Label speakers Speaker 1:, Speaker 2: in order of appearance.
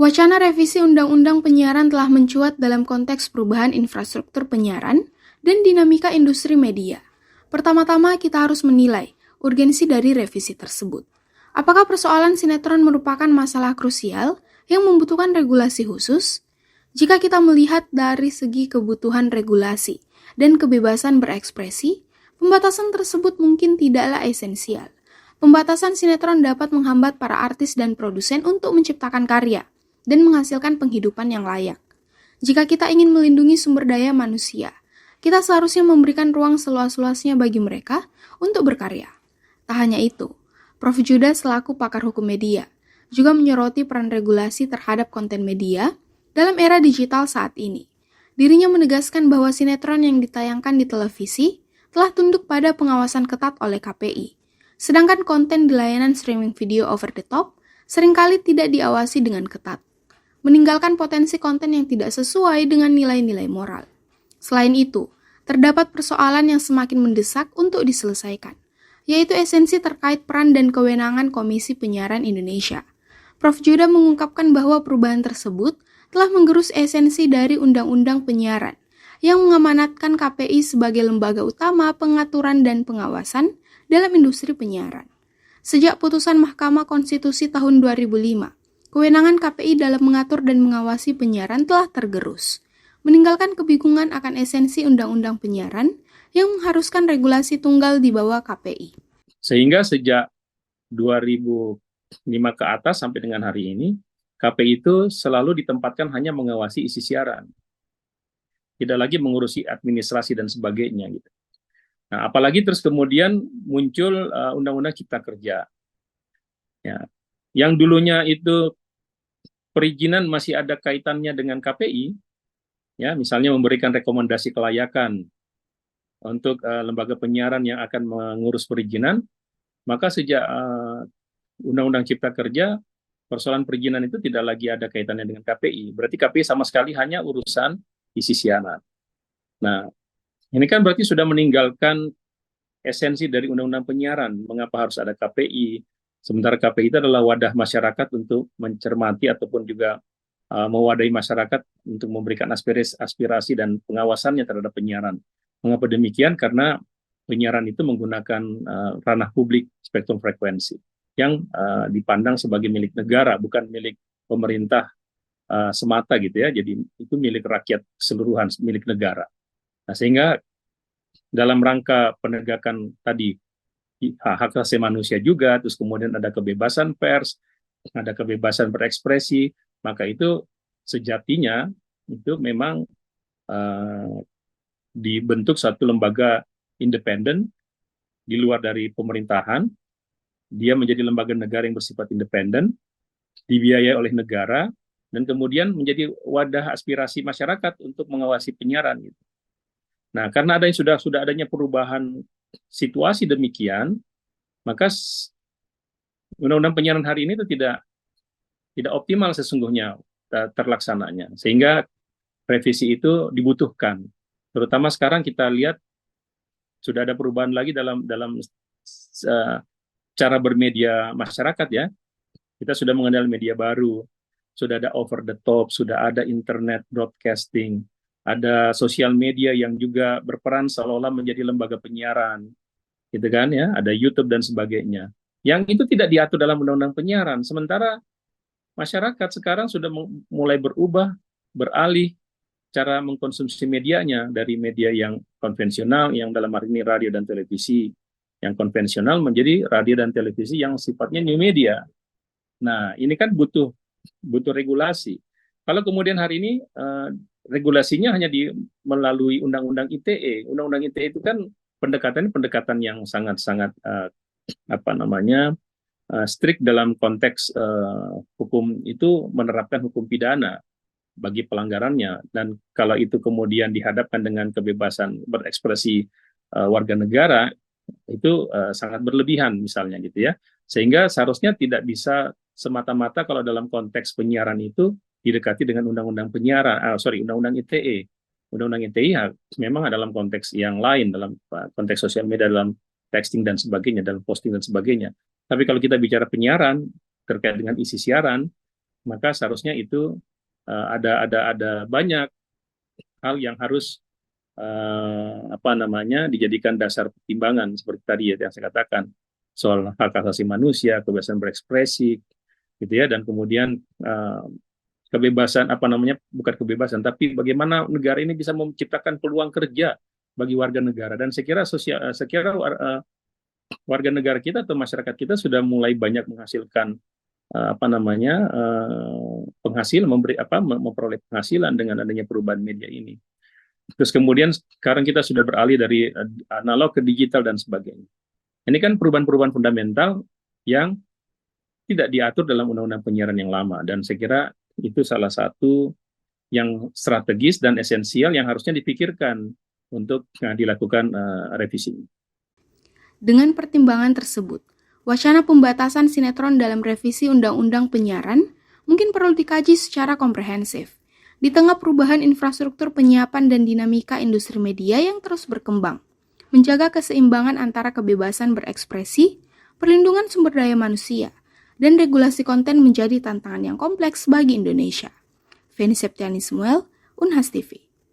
Speaker 1: Wacana revisi Undang-Undang Penyiaran telah mencuat dalam konteks perubahan infrastruktur penyiaran dan dinamika industri media. Pertama-tama kita harus menilai urgensi dari revisi tersebut. Apakah persoalan sinetron merupakan masalah krusial yang membutuhkan regulasi khusus? Jika kita melihat dari segi kebutuhan regulasi dan kebebasan berekspresi, pembatasan tersebut mungkin tidaklah esensial. Pembatasan sinetron dapat menghambat para artis dan produsen untuk menciptakan karya dan menghasilkan penghidupan yang layak. Jika kita ingin melindungi sumber daya manusia, kita seharusnya memberikan ruang seluas-luasnya bagi mereka untuk berkarya. Tak hanya itu, Prof. Juda selaku pakar hukum media juga menyoroti peran regulasi terhadap konten media dalam era digital saat ini. Dirinya menegaskan bahwa sinetron yang ditayangkan di televisi telah tunduk pada pengawasan ketat oleh KPI, sedangkan konten di layanan streaming video over the top seringkali tidak diawasi dengan ketat, meninggalkan potensi konten yang tidak sesuai dengan nilai-nilai moral. Selain itu, terdapat persoalan yang semakin mendesak untuk diselesaikan, yaitu esensi terkait peran dan kewenangan Komisi Penyiaran Indonesia. Prof. Juda mengungkapkan bahwa perubahan tersebut telah menggerus esensi dari Undang-Undang Penyiaran, yang mengamanatkan KPI sebagai lembaga utama pengaturan dan pengawasan dalam industri penyiaran. Sejak putusan Mahkamah Konstitusi tahun 2005, kewenangan KPI dalam mengatur dan mengawasi penyiaran telah tergerus, meninggalkan kebingungan akan esensi Undang-Undang Penyiaran yang mengharuskan regulasi tunggal di bawah KPI.
Speaker 2: Sehingga sejak 2005 ke atas sampai dengan hari ini, KPI itu selalu ditempatkan hanya mengawasi isi siaran, tidak lagi mengurusi administrasi dan sebagainya. Gitu. Nah, apalagi terus kemudian muncul Undang-Undang Cipta Kerja, ya, yang dulunya itu perizinan masih ada kaitannya dengan KPI, ya, misalnya memberikan rekomendasi kelayakan untuk lembaga penyiaran yang akan mengurus perizinan, maka sejak Undang-Undang Cipta Kerja, persoalan perizinan itu tidak lagi ada kaitannya dengan KPI. Berarti KPI sama sekali hanya urusan isi siaran. Nah, ini kan berarti sudah meninggalkan esensi dari Undang-Undang Penyiaran. Mengapa harus ada KPI? Sementara KPI itu adalah wadah masyarakat untuk mencermati ataupun juga mewadahi masyarakat untuk memberikan aspirasi dan pengawasannya terhadap penyiaran. Mengapa demikian? Karena penyiaran itu menggunakan ranah publik spektrum frekuensi yang dipandang sebagai milik negara, bukan milik pemerintah semata gitu ya. Jadi itu milik rakyat keseluruhan, milik negara. Nah, sehingga dalam rangka penegakan tadi hak asasi manusia juga, terus kemudian ada kebebasan pers, ada kebebasan berekspresi, maka itu sejatinya itu memang dibentuk satu lembaga independen di luar dari pemerintahan, dia menjadi lembaga negara yang bersifat independen, dibiayai oleh negara, dan kemudian menjadi wadah aspirasi masyarakat untuk mengawasi penyiaran. Gitu. Nah, karena sudah adanya perubahan situasi demikian, maka Undang-Undang Penyiaran hari ini itu tidak optimal sesungguhnya terlaksananya, sehingga revisi itu dibutuhkan. Terutama sekarang kita lihat sudah ada perubahan lagi dalam cara bermedia masyarakat ya. Kita sudah mengenal media baru, sudah ada over the top, sudah ada internet broadcasting, ada sosial media yang juga berperan seolah-olah menjadi lembaga penyiaran, gitu kan ya, ada YouTube dan sebagainya. Yang itu tidak diatur dalam Undang-Undang Penyiaran. Sementara masyarakat sekarang sudah mulai beralih cara mengkonsumsi medianya dari media yang konvensional, yang dalam hari ini radio dan televisi, yang konvensional menjadi radio dan televisi yang sifatnya new media. Nah, ini kan butuh regulasi. Kalau kemudian hari ini regulasinya hanya melalui Undang-Undang ITE. Undang-Undang ITE itu kan pendekatan yang sangat-sangat strict dalam konteks hukum itu menerapkan hukum pidana bagi pelanggarannya. Dan kalau itu kemudian dihadapkan dengan kebebasan berekspresi warga negara, itu sangat berlebihan misalnya gitu ya. Sehingga seharusnya tidak bisa semata-mata kalau dalam konteks penyiaran itu didekati dengan Undang-Undang Penyiaran, Undang-Undang ITE. Undang-Undang ITE ya, memang dalam konteks yang lain, dalam konteks sosial media, dalam texting dan sebagainya, dalam posting dan sebagainya. Tapi kalau kita bicara penyiaran terkait dengan isi siaran, maka seharusnya itu ada banyak hal yang harus dijadikan dasar pertimbangan seperti tadi ya yang saya katakan soal hak asasi manusia, kebebasan berekspresi, gitu ya, dan kemudian kebebasan bukan kebebasan, tapi bagaimana negara ini bisa menciptakan peluang kerja bagi warga negara. Dan saya kira warga negara kita atau masyarakat kita sudah mulai banyak menghasilkan memperoleh penghasilan dengan adanya perubahan media ini. Terus kemudian sekarang kita sudah beralih dari analog ke digital dan sebagainya. Ini kan perubahan-perubahan fundamental yang tidak diatur dalam undang-undang penyiaran yang lama, dan saya kira itu salah satu yang strategis dan esensial yang harusnya dipikirkan untuk dilakukan revisi.
Speaker 1: Dengan pertimbangan tersebut, wacana pembatasan sinetron dalam revisi Undang-Undang Penyiaran mungkin perlu dikaji secara komprehensif. Di tengah perubahan infrastruktur penyiapan dan dinamika industri media yang terus berkembang, menjaga keseimbangan antara kebebasan berekspresi, perlindungan sumber daya manusia, dan regulasi konten menjadi tantangan yang kompleks bagi Indonesia. Feni Septiani Samuel, Unhas TV.